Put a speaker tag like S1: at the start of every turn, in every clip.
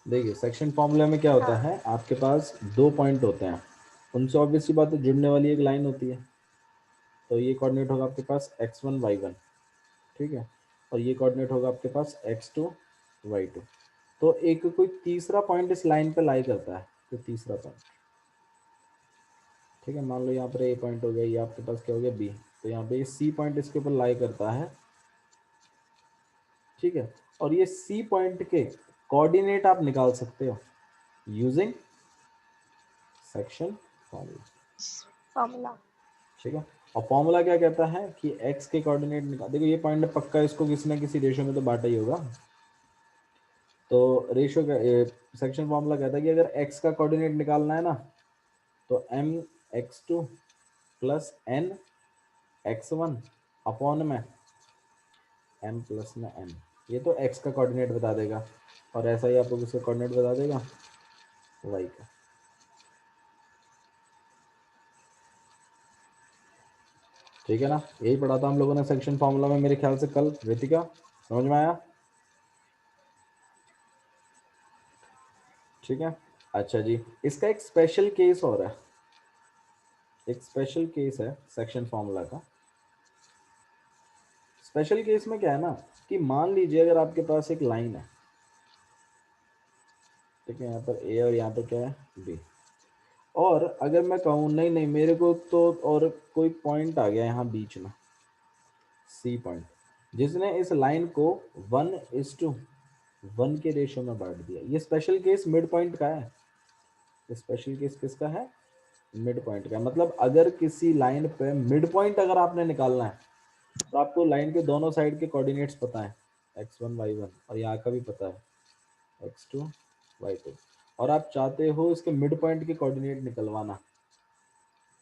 S1: देखिए section formula में क्या होता है, आपके पास 2 पॉइंट होते हैं, उनसे ऑब्वियसली बात है जुड़ने वाली एक लाइन होती है। तो ये कोऑर्डिनेट होगा आपके पास x1 y1, ठीक है, और ये कोऑर्डिनेट होगा आपके पास x2 y2। तो एक कोई तीसरा पॉइंट इस लाइन पे लाई करता है, तो तीसरा पॉइंट, ठीक है, मान लो यहाँ पर ए पॉइंट हो गया, ये आपके पास क्या हो गया बी, तो यहाँ पे ये सी पॉइंट इसके ऊपर लाई करता है, ठीक है। और ये सी पॉइंट के कोऑर्डिनेट आप निकाल सकते हो यूजिंग सेक्शन
S2: फॉर्मूला।
S1: ठीक है। और फॉर्मूला क्या कहता है कि x के कोऑर्डिनेट निकाल, देखो ये पॉइंट पक्का, इसको किसी ना किसी रेशियो में तो बांटा ही होगा। तो रेशियो का सेक्शन फॉर्मूला कहता है कि अगर x का कोऑर्डिनेट निकालना है ना, तो m x2 plus n x1 upon में m प्लस में n, ये तो x का कोऑर्डिनेट बता देगा, और ऐसा ही आपको किसका कोऑर्डिनेट बता देगा, y का। ठीक है ना, यही पढ़ा था हम लोगों ने सेक्शन फॉर्मूला में मेरे ख्याल से कल। रितिका समझ में आया? ठीक है। अच्छा जी, इसका एक स्पेशल केस और है, एक स्पेशल केस है सेक्शन फॉर्मूला का। स्पेशल केस में क्या है ना, कि मान लीजिए अगर आपके पास एक लाइन है, ठीक है, यहाँ पर ए और यहाँ पर क्या है बी, और अगर मैं कहूँ नहीं नहीं मेरे को तो और कोई पॉइंट आ गया यहाँ बीच में, सी पॉइंट, जिसने इस लाइन को 1:1 के रेशियो में बांट दिया, ये स्पेशल केस मिड पॉइंट का है। स्पेशल केस किसका है, मिड पॉइंट का। मतलब अगर किसी लाइन पे मिड पॉइंट अगर आपने निकालना है, तो आपको लाइन के दोनों साइड के कोऑर्डिनेट्स पता है, x1 y1, और यहाँ का भी पता है x2 y2, और आप चाहते हो इसके मिड पॉइंट के कोऑर्डिनेट निकलवाना,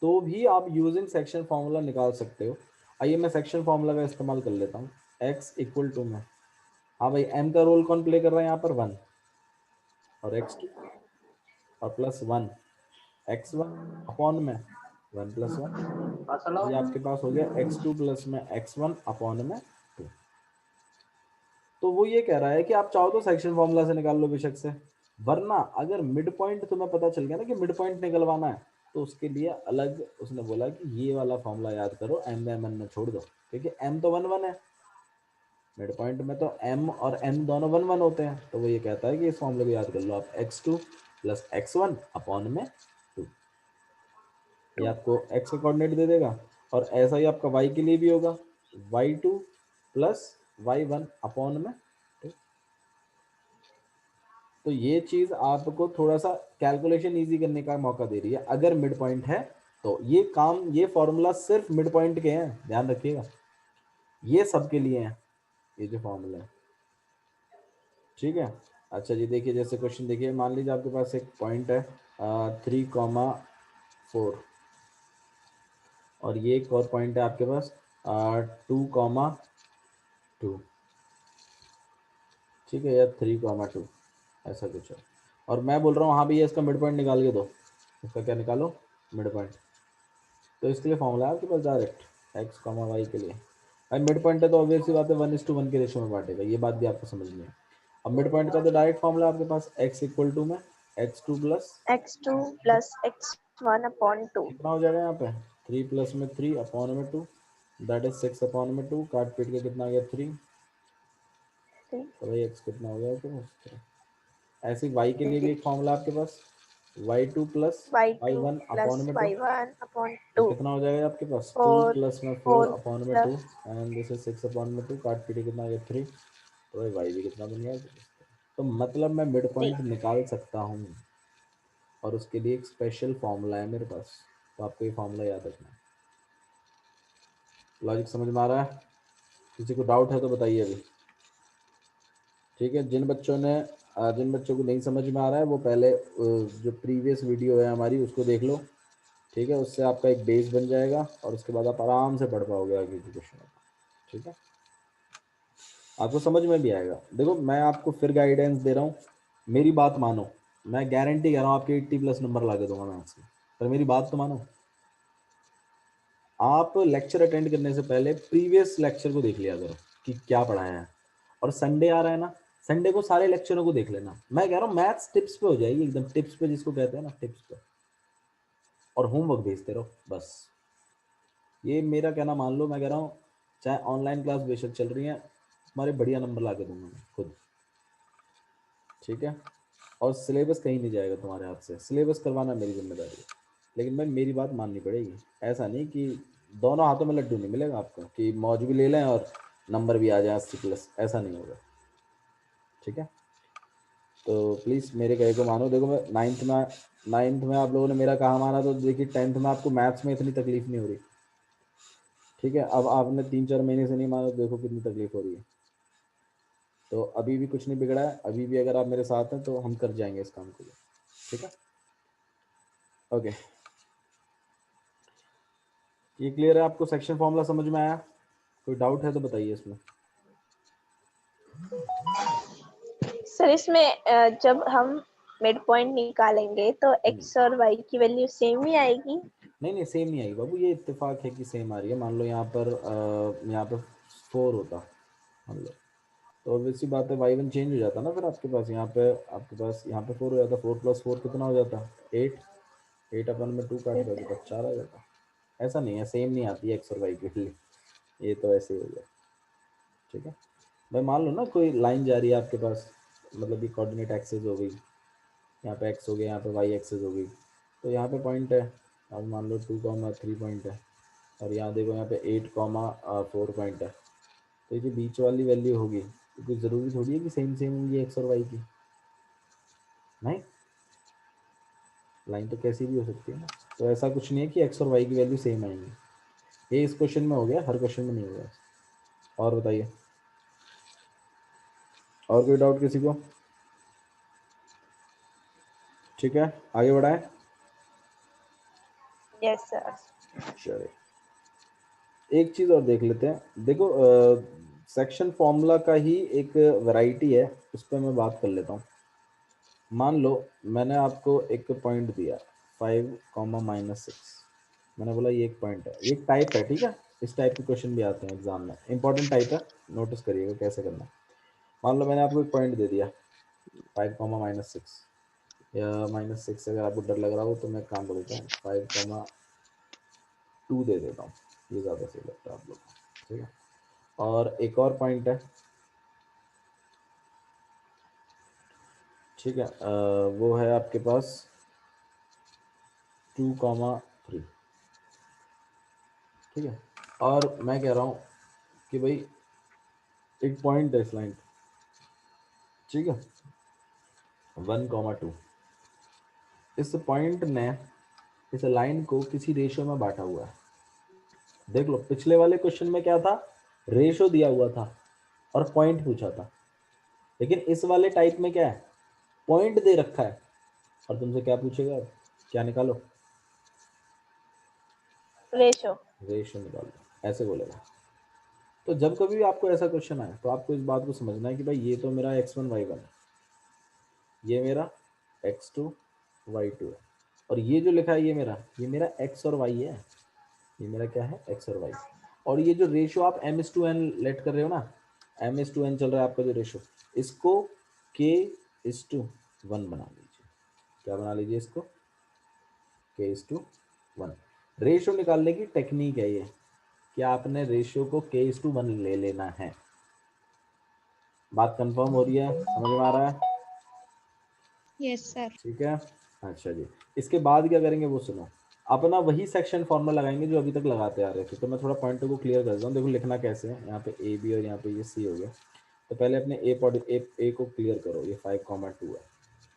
S1: तो भी आप यूजिंग सेक्शन फार्मूला निकाल सकते हो। आइए मैं सेक्शन फार्मूला का इस्तेमाल कर लेता हूँ। x इक्वल टू में, हाँ भाई m का रोल कौन प्ले कर रहा है यहाँ पर, 1, और x2 और प्लस 1 x1 अपॉन में 1 प्लस 1, तो ये आपके पास हो गया x2 प्लस में x1 अपॉन में 2। तो वो ये कह रहा है कि आप चाहो तो सेक्शन फॉर्मूला से निकाल लो बेशक से, वरना अगर मिड पॉइंट तुम्हें पता चल गया ना कि मिड पॉइंट निकलवाना है, तो उसके लिए अलग उसने बोला कि ये वाला फॉर्मूला याद करो, एम में एम में छोड़ दो, क्योंकि एम तो 1 1 है, मिड पॉइंट में तो एम और एन दोनों 1 1 होते हैं। तो वो ये कहता है कि इस फॉर्मूले को याद कर लो आप, x2 प्लस x1 अपॉन में 2, ये आपको x का कोऑर्डिनेट दे देगा, और ऐसा ही आपका y के लिए भी होगा, y2 प्लस y1 अपॉन में 2। तो ये चीज आपको थोड़ा सा कैलकुलेशन इजी करने का मौका दे रही है अगर मिड पॉइंट है तो। ये काम, ये फॉर्मूला सिर्फ मिड पॉइंट के हैं, ध्यान रखिएगा, ये सबके लिए हैं ये जो फॉर्मूला है, ठीक है। अच्छा जी, देखिए जैसे क्वेश्चन देखिए, मान लीजिए आपके पास एक पॉइंट है 3,4, और ये एक और पॉइंट है आपके पास 2,2, ठीक है, या 3,2, ऐसा कुछ है, और मैं बोल रहा हूँ हाँ भैया इसका मिड पॉइंट निकाल के दो, इसका क्या निकालो, मिड पॉइंट। तो इसके लिए फॉर्मूला है आपके पास डायरेक्ट एक्स कॉमा वाई के लिए, भाई मिड पॉइंट है तो ऑब्वियसली बात है 1:1 के रेशियो में बांटेगा, ये बात भी आपको समझनी है। अब मिड पॉइंट का तो डायरेक्ट फॉर्मूला आपके पास x इक्वल टू में x2 प्लस
S2: x1 अपॉन 2।
S1: कितना हो जाएगा यहाँ पे, 3 प्लस में 3 अपॉन में 2, दैट इज 6 अपॉन में 2, काट पीट के कितना आ गया 3, तो भाई x कितना हो गया आपके पास। ऐसे y के लिए भी एक फॉर्मूला आपके पास, y2 plus
S2: y2
S1: y1
S2: plus
S1: upon में 2,
S2: y1 अपॉन
S1: तो
S2: 2।
S1: कितना हो जाएगा आपके पास 2
S2: 4
S1: प्लस में 4
S2: 4
S1: अपॉन में 2,
S2: plus
S1: and this is 6 upon में 2, काट पीट के कितना आ गया 3, तो भाई y भी कितना बन गया। तो मतलब मैं मिड
S2: 3।
S1: पॉइंट निकाल सकता हूँ, और उसके लिए एक स्पेशल फॉर्मूला है मेरे पास, तो आपको ये फॉर्मूला याद रखना है। लॉजिक समझ में आ रहा है? किसी को डाउट है तो बताइए अभी, ठीक है। जिन बच्चों को नहीं समझ में आ रहा है वो पहले जो प्रीवियस वीडियो है हमारी उसको देख लो, ठीक है, उससे आपका एक बेस बन जाएगा, और उसके बाद आप आराम से पढ़ पाओगे आगे के क्वेश्चन, ठीक है, आपको समझ में भी आएगा। देखो मैं आपको फिर गाइडेंस दे रहा हूँ, मेरी बात मानो, मैं गारंटी कर रहा हूँ आपके 80+ नंबर ला के दूंगा मैथ्स में, पर मेरी बात तो मानो। आप लेक्चर अटेंड करने से पहले प्रीवियस लेक्चर को देख लिया करो कि क्या पढ़ाया है, और संडे आ रहा है ना, संडे को सारे लेक्चरों को देख लेना। मैं कह रहा हूँ मैथ्स टिप्स पे हो जाएगी एकदम, टिप्स पे जिसको कहते हैं ना, टिप्स पे। और होमवर्क भेजते रहो बस। ये मेरा कहना मान लो, मैं कह रहा हूँ चाहे ऑनलाइन क्लास बेशक चल रही है, तुम्हारे बढ़िया नंबर ला के दूंगा मैं खुद, ठीक है। और सिलेबस कहीं नहीं जाएगा तुम्हारे हाथ से, सिलेबस करवाना मेरी जिम्मेदारी है। लेकिन भाई मेरी बात माननी पड़ेगी, ऐसा नहीं कि दोनों हाथों में लड्डू नहीं मिलेगा आपको कि मौज भी ले लें और नंबर भी आ जाए 80+, ऐसा नहीं होगा, ठीक है। तो प्लीज़ मेरे कहे को मानो। देखो मैं नाइन्थ में आप लोगों ने मेरा कहा माना, तो देखिए 10th में आपको मैथ्स में इतनी तकलीफ नहीं हो रही, ठीक है। अब आपने 3-4 महीने से नहीं माना, तो देखो कितनी तकलीफ हो रही है। तो अभी भी कुछ नहीं बिगड़ा है, अभी भी अगर आप मेरे साथ हैं तो हम कर जाएंगे इस काम को, ठीक है। ओके, ये क्लियर है आपको? सेक्शन फॉर्मूला समझ में आया? कोई डाउट है तो बताइए इसमें।
S2: सर इसमें जब हम मिड पॉइंट निकालेंगे तो एक्स और वाई की वैल्यू सेम ही आएगी?
S1: नहीं नहीं, सेम नहीं आएगी बाबू, ये इत्तेफाक है कि सेम आ रही है। मान लो यहाँ पर 4 होता, मान लो, तो ऑब्वियसली बात है y1 चेंज हो जाता ना फिर आपके पास। यहाँ पे आपके पास यहाँ पे 4 हो जाता, 4+4 कितना हो जाता? 8। 8 अपन में 2 काट दोगे तो 4 आ जाता। ऐसा नहीं है, सेम नहीं आती है एक्स और वाई के लिए, ये तो ऐसे ही हो गया, ठीक है भाई। मान लो ना कोई लाइन जा रही है आपके पास, मतलब ये कोऑर्डिनेट एक्सेस हो गई, यहाँ पे एक्स हो गया, यहाँ पे वाई एक्सेस हो गई, तो यहाँ पे पॉइंट है, अब मान लो 2,3 पॉइंट है, और यहाँ देखो यहाँ पे 8,4 पॉइंट है। तो ये जो बीच वाली वैल्यू होगी, तो कुछ ज़रूरी थोड़ी है कि सेम सेम होंगी एक्स और वाई की, नहीं, लाइन तो कैसी भी हो सकती है ना। तो ऐसा कुछ नहीं है कि एक्स और वाई की वैल्यू सेम आएंगी। ये इस क्वेश्चन में हो गया, हर क्वेश्चन में नहीं होगा। और बताइए, और कोई डाउट किसी को? ठीक है, आगे बढ़ाएं।
S2: Yes sir.
S1: चलिए एक चीज़ और देख लेते हैं। देखो सेक्शन फॉर्मूला का ही एक वैरायटी है, उस पर मैं बात कर लेता हूँ। मान लो मैंने आपको एक पॉइंट दिया 5,-6, मैंने बोला ये एक पॉइंट है, ये एक टाइप है, ठीक है। इस टाइप के क्वेश्चन भी आते हैं एग्जाम में, इंपॉर्टेंट टाइप है, नोटिस करिएगा कैसे करना है। मान लो मैंने आपको एक पॉइंट दे दिया 5,-6 या -6, अगर आपको डर लग रहा हो तो मैं काम कर देता हूँ 5,2 दे देता हूँ, ये ज़्यादा सही लगता है आप लोग को, ठीक है। और एक और पॉइंट है, ठीक है, वो है आपके पास 2,3, ठीक है। और मैं कह रहा हूँ कि भाई एक पॉइंट है इस लाइन, ठीक है, 1,2। इस पॉइंट ने इस लाइन को किसी रेशियो में बांटा हुआ है। देख लो पिछले वाले क्वेश्चन में क्या था, रेशियो दिया हुआ था और पॉइंट पूछा था, लेकिन इस वाले टाइप में क्या है, पॉइंट दे रखा है और तुमसे क्या पूछेगा, क्या निकालो,
S2: रेशो।
S1: रेशियो निकालो, ऐसे बोलेगा। तो जब कभी भी आपको ऐसा क्वेश्चन आए तो आपको इस बात को समझना है कि भाई ये तो मेरा x1 y1 है, ये मेरा x2 y2 है, और ये जो लिखा है ये मेरा x और y है, ये मेरा क्या है, x और y। और ये जो रेशियो आप m/n लेट कर रहे हो ना, m/n चल रहा है आपका जो रेशियो, इसको k/1 बना लीजिए। क्या बना लीजिए इसको, k/1। रेशियो निकालने की टेक्निक है ये, कि आपने रेशियो को k/1 ले लेना है। बात कंफर्म हो रही है, समझ में आ रहा है?
S3: Yes sir.
S1: ठीक है, अच्छा जी। इसके बाद क्या करेंगे वो सुनो, अपना वही सेक्शन फॉर्मूला लगाएंगे जो अभी तक लगाते आ रहे थे। तो मैं थोड़ा पॉइंटों को क्लियर कर देता हूँ। देखो लिखना कैसे है, यहाँ पे ए बी और यहाँ पे ये सी हो गया। तो पहले अपने ए को क्लियर करो, ये 5,2 है,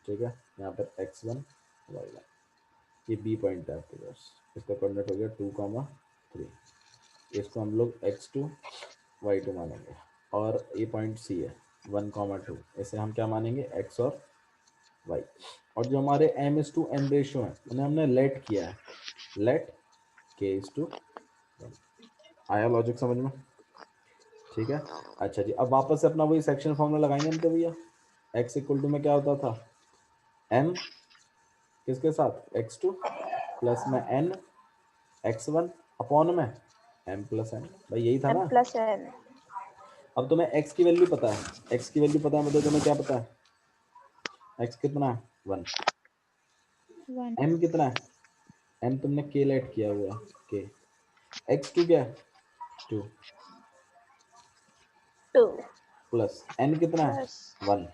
S1: ठीक है। यहाँ पर x1 y1, ये बी पॉइंट है आपके पास, इसका कोऑर्डिनेट हो गया 2,3, इसको हम लोग x2 y2 मानेंगे। और ये पॉइंट सी है 1,2, इसे हम क्या मानेंगे, x और y। और जो हमारे m/n रेशियो है उन्हें हमने लेट किया है, लेट k/1। आया लॉजिक समझ में? ठीक है, अच्छा जी। अब वापस से अपना वही सेक्शन फॉर्मूला लगाएंगे हम तो भैया। x इक्वल टू में क्या होता था, m किसके साथ, x2 प्लस में n x1 अपॉन में m प्लस n, भाई यही था ना।
S2: m+n।
S1: अब तुम्हें x की वैल्यू पता है, x की वैल्यू पता है मतलब तुम्हें क्या पता है, x कितना है 1,
S3: 1.
S1: m कितना है, m तुमने k लेट किया हुआ है k, x2 क्या है 2
S2: 2
S1: प्लस n कितना है
S2: plus
S1: 1,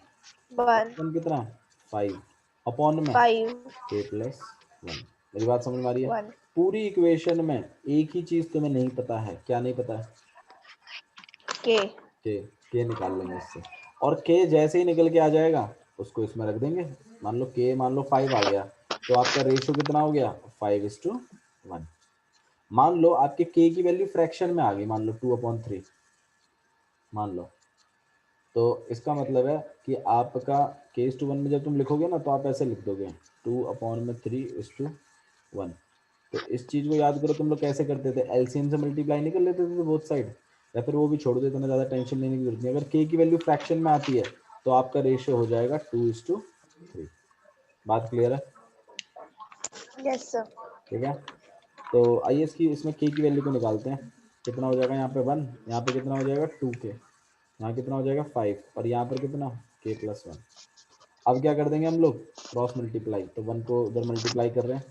S2: 1
S1: x1 कितना है 5 अपॉन में
S2: 5
S1: k प्लस 1। मेरी बात समझ में आ रही है?
S2: 1
S1: पूरी इक्वेशन में एक ही चीज तुम्हें नहीं पता है, क्या नहीं पता है,
S2: k
S1: के निकाल लेंगे इससे, और के जैसे ही निकल के आ जाएगा उसको इसमें रख देंगे। मान लो के मान लो 5 आ गया तो आपका रेशियो कितना हो गया 5:1। मान लो आपके के की वैल्यू फ्रैक्शन में आ गई, मान लो 2/3 मान लो, तो इसका मतलब है कि आपका k:1 में जब तुम लिखोगे ना तो आप ऐसे लिख दोगे 2/3:1। तो इस चीज को याद करो, तुम लोग कैसे करते थे, एलसीएम से मल्टीप्लाई नहीं कर लेते थे बोथ साइड, या फिर वो भी छोड़ देते, ना ज़्यादा टेंशन लेने की जरूरत नहीं। अगर के की वैल्यू फ्रैक्शन में आती है तो आपका रेशियो हो जाएगा 2:3। बात क्लियर है?
S2: yes sir
S1: ठीक है, तो आइए इसमें के की वैल्यू को निकालते हैं। कितना हो जाएगा यहाँ पे 1, यहाँ पे कितना हो जाएगा 2k, यहाँ कितना हो जाएगा 5, और यहाँ पर कितना k+1। अब क्या कर देंगे हम लोग, क्रॉस मल्टीप्लाई, तो 1 को उधर मल्टीप्लाई कर रहे हैं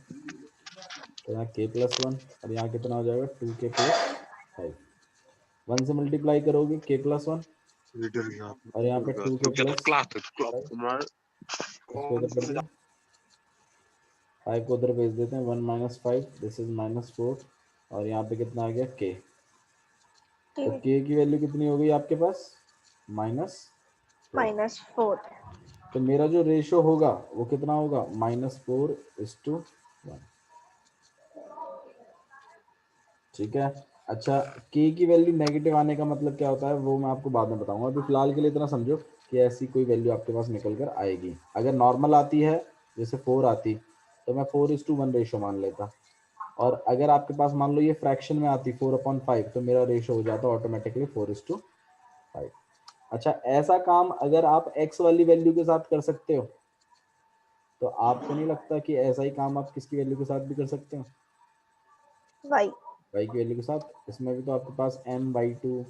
S1: तो यहाँ k+1, और यहाँ कितना हो जाएगा 2k+5। 1 से मल्टीप्लाई करोगे k+1, और यहाँ पे 2k+5, इसको इधर कर दिया, 5 को उधर भेज देते हैं, 1 - 5 दिस इज -4, और यहाँ पे कितना आ गया k। तो
S2: k
S1: k की वैल्यू कितनी हो गई आपके पास -4।
S2: -4
S1: तो मेरा जो रेशियो होगा वो कितना होगा -4:1। ठीक है। अच्छा, k की वैल्यू नेगेटिव आने का मतलब क्या होता है वो मैं आपको बाद में बताऊंगा, अभी फिलहाल के लिए इतना समझो कि ऐसी कोई वैल्यू आपके पास निकल कर आएगी। अगर नॉर्मल आती है जैसे 4 आती तो मैं 4:1 रेशियो मान लेता, और अगर आपके पास मान लो ये फ्रैक्शन में आती 4/5 तो मेरा रेशियो हो जाता ऑटोमेटिकली 4:5। अच्छा, ऐसा काम अगर आप x वाली वैल्यू के साथ कर सकते हो तो आपको नहीं लगता कि ऐसा ही काम आप किसकी वैल्यू के साथ भी कर सकते हो,
S2: y
S1: y की वैल्यू के साथ? इसमें भी तो आपके पास my2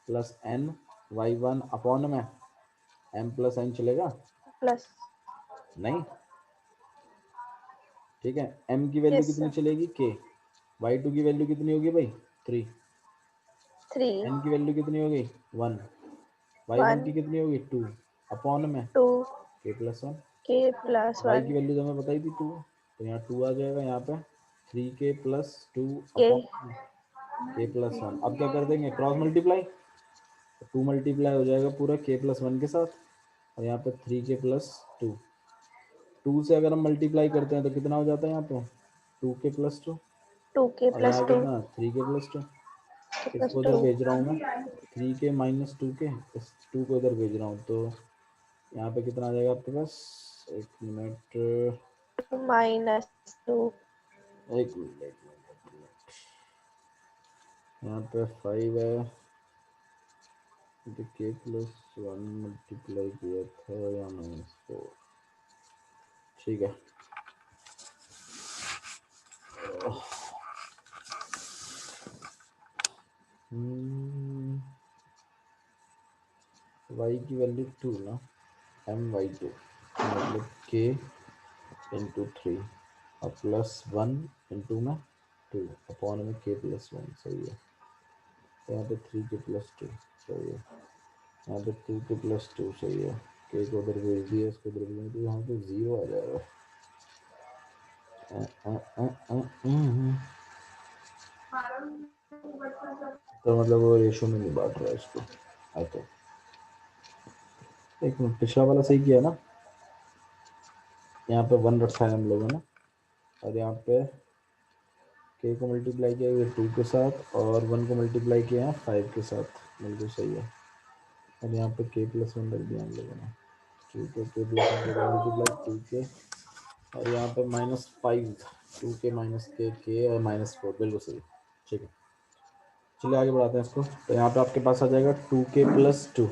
S1: plus n y1 upon में m प्लस n चलेगा
S2: plus
S1: नहीं? ठीक है, m की वैल्यू
S2: yes
S1: कितनी
S2: sir
S1: चलेगी k, y2 की वैल्यू कितनी होगी भाई 3,
S2: 3
S1: n की वैल्यू कितनी होगी 1, y1 की
S2: 1
S1: कितनी होगी 2 अपॉन में
S2: 2
S1: k+1,
S2: k plus
S1: y
S2: 1
S1: की वैल्यू तो हमें बताई थी 2, तो यहाँ 2 आ जाएगा, यहाँ पे 3k+2
S2: k
S1: अपॉन k+1। अब क्या कर देंगे क्रॉस मल्टीप्लाई, 2 मल्टीप्लाई हो जाएगा पूरा k+1 के साथ, और यहाँ पे 3k+2, 2 से अगर हम मल्टीप्लाई करते हैं तो कितना हो जाता है यहाँ पे 2k+2,
S2: 2k
S1: और
S2: plus
S1: यहाँ
S2: 2
S1: कितना 3k+2।
S2: plus
S1: इसको उधर
S2: 2
S1: भेज रहा हूँ मैं, 3k - 2k, इस 2 को इधर भेज रहा हूँ, तो यहाँ पे कितना आ जाएगा आपके पास, एक मिनट,
S2: 2 - 2
S1: एक मिनट, यहाँ पे 5 है, तो k+1 मल्टीप्लाई किया था या -4, ठीक है। y की वैल्यू 2 ना, my2 मतलब k × 3 और +1 × में 2 अपॉन में k+1, सही है। यहाँ पे 3k+2 सही है, यहाँ पे 2k+2 सही है, k को उधर भेज दिया, इसको उधर भेज दिया, यहाँ पे 0 आ जाएगा। तो मतलब वो रेशो में नहीं बांट रहा है इसको, तो एक मिनट, पिछला वाला सही किया ना, यहाँ पे 1 रखा है हम लोगों ने, और यहाँ पे k को मल्टीप्लाई किया है 2 के साथ, और 1 को मल्टीप्लाई किया है 5 के साथ, बिल्कुल सही है। और यहाँ पे k+1 रख दिया हम लोगों ने, ठीक है, k+1 को मल्टीप्लाई 2k, और यहाँ पे -5, 2k - k और -4, बिल्कुल सही, ठीक है। चलिए आगे बढ़ाते हैं इसको, तो यहाँ पे आपके पास आ जाएगा 2k+2,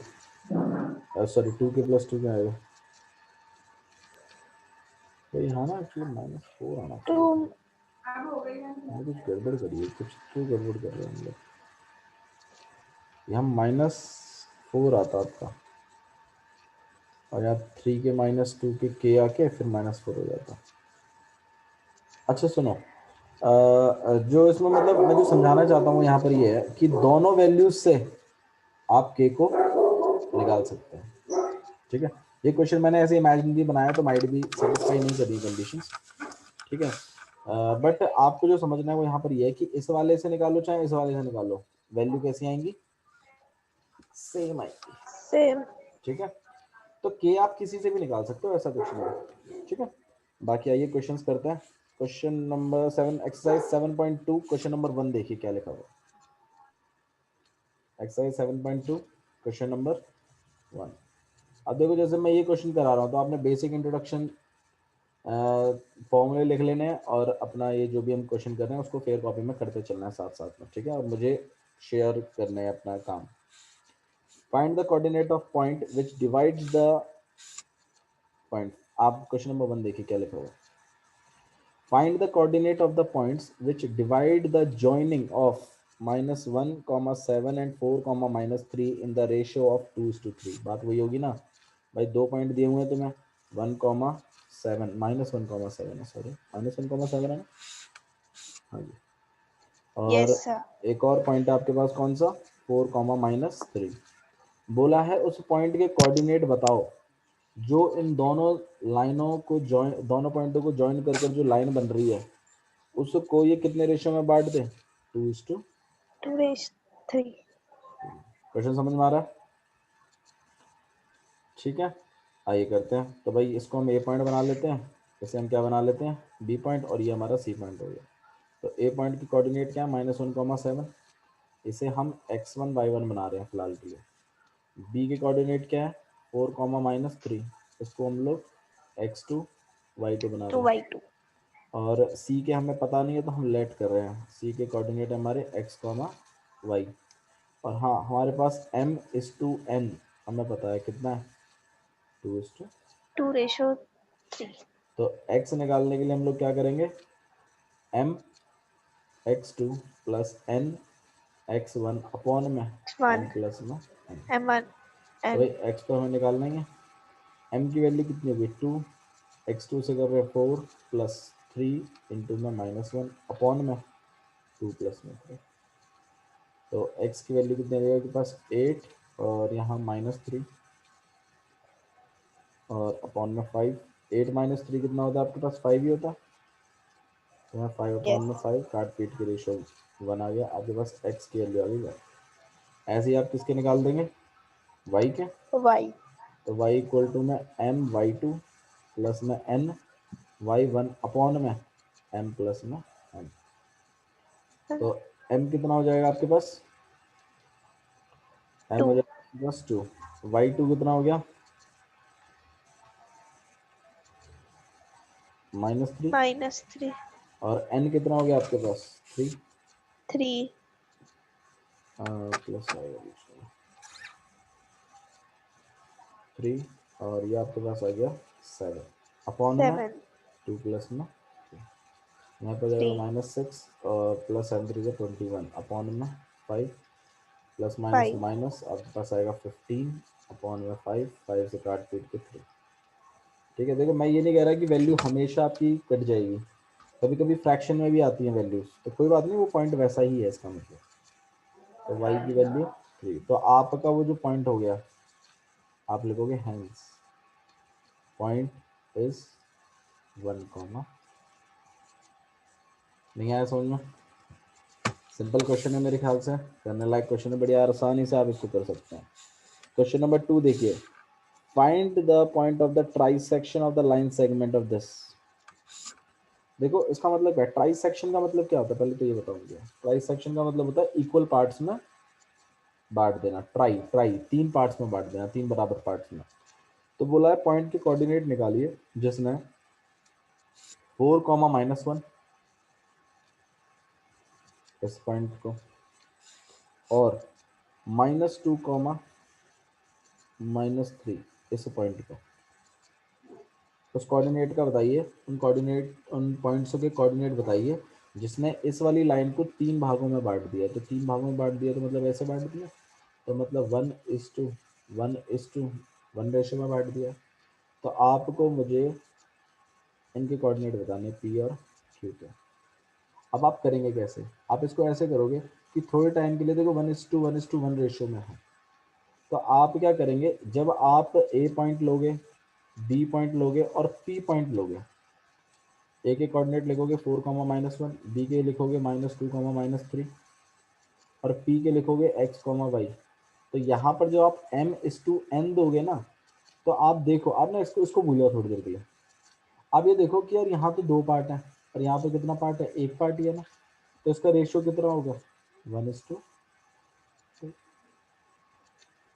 S1: सॉरी 2k+2 क्या आएगा भाई, हाँ ना, एक्चुअली -4 आना चाहिए
S2: 2
S1: था, हमने कुछ गड़बड़ करी है, कुछ तो गड़बड़ कर रहे हैं हम लोग। यहाँ 4 आता आपका, और यहाँ 3 के -2 के k आके फिर -4 हो जाता। अच्छा सुनो, जो इसमें मतलब मैं जो समझाना चाहता हूँ यहाँ पर ये है कि दोनों वैल्यूज से आप k को निकाल सकते हैं, ठीक है। ये क्वेश्चन मैंने ऐसे इमेजिनरी बनाया तो माइट भी सेटिस्फाई नहीं करी कंडीशंस, ठीक है। बट आपको जो समझना है वो यहाँ पर ये है कि इस वाले से निकालो चाहे इस वाले से निकालो, वैल्यू कैसी आएंगी, सेम आएंगी,
S2: सेम।
S1: ठीक है। तो k आप किसी से भी निकाल सकते हो, ऐसा कुछ नहीं है, ठीक है। बाकी आइए क्वेश्चंस करते हैं। Question number 7, exercise 7.2, question number 1 देखिए क्या लिखा हुआ। Exercise 7.2 question number 1। अब देखो जैसे मैं ये क्वेश्चन करा रहा हूँ तो आपने बेसिक इंट्रोडक्शन फॉर्मूले लिख लेने हैं और अपना ये जो भी हम क्वेश्चन कर रहे हैं उसको फेयर कॉपी में करते चलना है साथ साथ में, ठीक है। और मुझे शेयर करना है अपना काम। Find the coordinate of point which divides the point. आप क्वेश्चन नंबर 1 देखिए क्या लिखा हुआ है। Find the coordinate of the points which divide the joining of -1, 7 and 4, -3 in the ratio of 2:3। बात वही होगी ना भाई, 2 पॉइंट दिए हुए हैं तुम्हें, 1, 7 -1, 7 है, सॉरी -1, 7 है ना, हाँ जी। और
S2: यस सर।
S1: एक और पॉइंट है आपके पास कौन सा, 4, -3। बोला है उस पॉइंट के कोऑर्डिनेट बताओ जो इन दोनों लाइनों को जॉइन, दोनों पॉइंटों को जॉइन कर जो लाइन बन रही है उसको ये कितने रेशियो में बांट दे,
S2: 2:3।
S1: क्वेश्चन समझ में आ रहा है, ठीक है। आइए करते हैं। तो भाई इसको हम ए पॉइंट बना लेते हैं, इसे हम क्या बना लेते हैं, बी पॉइंट, और ये हमारा सी पॉइंट हो गया। तो ए पॉइंट की कोऑर्डिनेट क्या है, -1, 7, इसे हम x1 y1 बना रहे हैं फिलहाल के लिए। बी के कोऑर्डिनेट क्या है, 4, -3, इसको हम लोग x2 y2 बना रहे हैं।
S2: 2/2।
S1: और सी के हमें पता नहीं है तो हम लेट कर रहे हैं, सी के कोऑर्डिनेट हमारे x, y। और हाँ हमारे पास m:n हमें पता है कितना है, 2:3।
S2: 2:3।
S1: तो x निकालने के लिए हम लोग क्या करेंगे, m(x2) प्लस n(x1) अपॉन में m
S2: 1
S1: प्लस में n।
S2: m1
S1: तो
S2: n।
S1: भाई x तो हमें निकालना ही है, m की वैल्यू कितनी होगी 2, x2 से कर रहे हैं 4 प्लस 3 इंटू में -1 अपॉन में 2 प्लस में 3। तो x की वैल्यू कितनी रहेगी आपके पास 8, और यहाँ -3 और अपॉन में 5। 8 - 3 कितना होता है आपके पास, 5 ही होता है। तो यहाँ 5 अपॉन
S2: यस।
S1: में 5, काट पीट के रेशियो 1 आ गया आपके पास, x की वैल्यू आ गई 1। ऐसे ही आप किसके निकाल देंगे, y के।
S2: y।
S1: तो y इक्वल टू में m(y2) प्लस में n(y1) अपॉन में m प्लस में n। तो m कितना हो जाएगा आपके पास, m
S2: 2
S1: हो जाएगा आपके पास 2। y2 कितना हो गया, -3।
S2: -3।
S1: और n कितना हो गया आपके पास, 3
S2: 3।
S1: प्लस आएगा बीच में 3, और ये आपके पास आ गया 7 अपॉन में
S2: 7।
S1: 2 प्लस में 3। यहाँ पर जाएगा
S2: 3।
S1: -6 और प्लस 7 3 से 21 अपॉन में 5 प्लस माइनस
S2: 5।
S1: माइनस आपके पास आएगा 15 अपॉन में 5, 5 से काट पीट के 3। ठीक है, देखो मैं ये नहीं कह रहा कि वैल्यू हमेशा आपकी कट जाएगी, कभी कभी फ्रैक्शन में भी आती है वैल्यूज, तो कोई बात नहीं, वो पॉइंट वैसा ही है इसका मतलब। तो y की वैल्यू 3, तो आपका वो जो पॉइंट हो गया आप लिखोगे हैंस पॉइंट इज 1, नहीं आया समझ में, सिंपल क्वेश्चन है मेरे ख्याल से, करने लायक क्वेश्चन है, बढ़िया आसानी से आप इसको कर सकते हैं। क्वेश्चन नंबर 2 देखिए, find the point of the trisection of the line segment of this. देखो इसका मतलब क्या है, ट्राइसेक्शन का मतलब क्या होता है, पहले तो ये बताऊंगा। ट्राइसेक्शन का मतलब होता है इक्वल पार्ट्स में बांट देना, ट्राई ट्राई 3 पार्ट्स में बांट देना, 3 बराबर पार्ट्स में। तो बोला है पॉइंट के कोऑर्डिनेट निकालिए जिसने 4, -1 इस पॉइंट को, और -2, -3 इस पॉइंट को। उस कोऑर्डिनेट का बताइए, उन पॉइंट्स के कोऑर्डिनेट बताइए जिसने इस वाली लाइन को 3 भागों में बांट दिया। तो 3 भागों में बांट दिया तो मतलब ऐसे बांट दिया, तो मतलब 1:1 रेशियो में बांट दिया। तो आपको मुझे इनके कोऑर्डिनेट बताने पी और क्यू के। अब आप करेंगे कैसे, आप इसको ऐसे करोगे कि थोड़े टाइम के लिए देखो 1:1 रेशियो में है, तो आप क्या करेंगे, जब आप ए पॉइंट लोगे, बी पॉइंट लोगे और पी पॉइंट लोगे, ए के कोऑर्डिनेट लिखोगे 4, -1, बी के लिखोगे -2, -3 और पी के लिखोगे x, y। तो यहाँ पर जो आप m/n दोगे ना, तो आप देखो, आप ना इसको इसको भूल जाओ थोड़ी देर के लिए। आप ये देखो कि यार यहाँ तो 2 पार्ट है और यहाँ पे कितना पार्ट है, 1 पार्ट ही है ना, तो इसका रेशियो कितना होगा 1:2।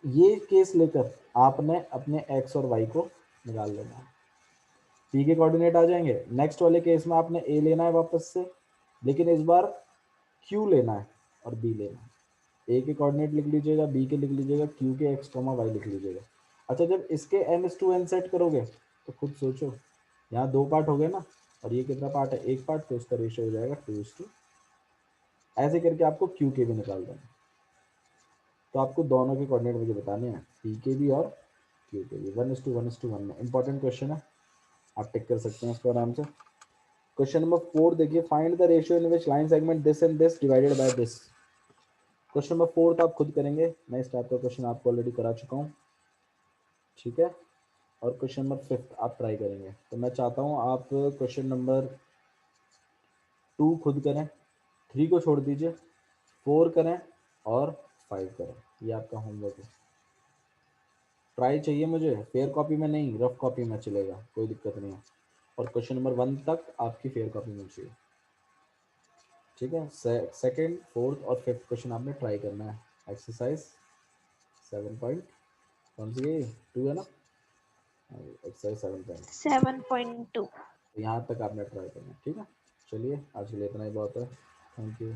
S1: ये केस लेकर आपने अपने x और y को निकाल लेना है। p के कोऑर्डिनेट आ जाएंगे। नेक्स्ट वाले केस में आपने a लेना है वापस से, लेकिन इस बार q लेना है और b लेना है। a के कोऑर्डिनेट लिख लीजिएगा, b के लिख लीजिएगा, q के x, y लिख लीजिएगा। अच्छा, जब इसके m/n सेट करोगे तो खुद सोचो, यहाँ 2 पार्ट हो गए ना, और ये कितना पार्ट है, 1 पार्ट, तो उसका रेशियो हो जाएगा 2:। ऐसे करके आपको q के भी निकाल देना। तो आपको दोनों के कोऑर्डिनेट मुझे बताने हैं, p के भी और q के भी। 1:1 में इंपॉर्टेंट क्वेश्चन है, आप टिक कर सकते हैं इसको आराम से। क्वेश्चन नंबर 4 देखिए, find the ratio in which line segment this and this divided by this. Question number 4 तो आप खुद करेंगे, मैं इस टाइप का क्वेश्चन आपको ऑलरेडी करा चुका हूँ, ठीक है। और क्वेश्चन नंबर 5 आप ट्राई करेंगे। तो मैं चाहता हूँ आप क्वेश्चन नंबर 2 खुद करें, 3 को छोड़ दीजिए, 4 करें और 5 करें। ये आपका होमवर्क है। ट्राई चाहिए मुझे, फेयर कॉपी में नहीं, रफ कॉपी में चलेगा, कोई दिक्कत नहीं है। और क्वेश्चन नंबर 1 तक आपकी फेयर कॉपी में चाहिए, ठीक है। सेकंड, फोर्थ और फिफ्थ क्वेश्चन आपने ट्राई करना है। एक्सरसाइज 7.2 है ना, एक्सरसाइज 7.2,
S2: 7.2।
S1: यहाँ तक आपने ट्राई करना है, ठीक है। चलिए आज के लिए इतना ही बहुत है, थैंक यू।